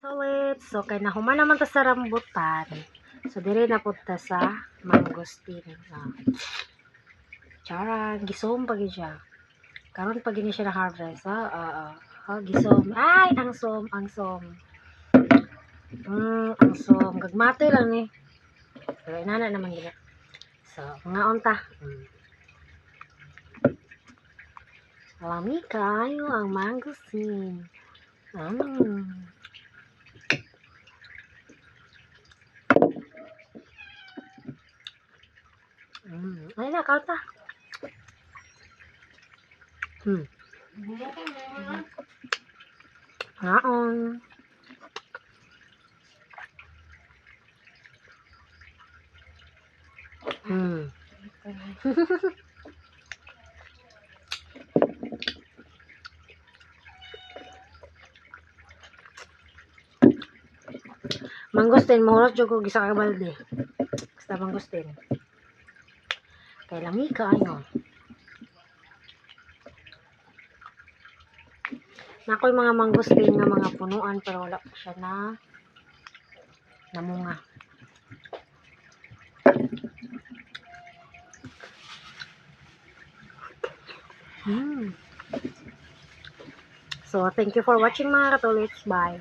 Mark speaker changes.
Speaker 1: Ulit. So, kay nahuman naman ta sa rambutan. So, dire na po ta sa mangosteen. Charang, gisom pag siya. Karon pag ini siya na harvest, gisom. Ay, ang som, ang som. Ang som. Gagmate lang ni. Pero inana naman gina. So, mga onta. Lami kayo ang mangosteen. Ay na, kauta. Ngaon. Mangosteen, murot jud ko gisa ka balde. Basta mangosteen. Kay lami kayo. Nakoy mga mangosteen nga mga punuan pero wala pa siya na namunga. So, thank you for watching mga katulits. Bye.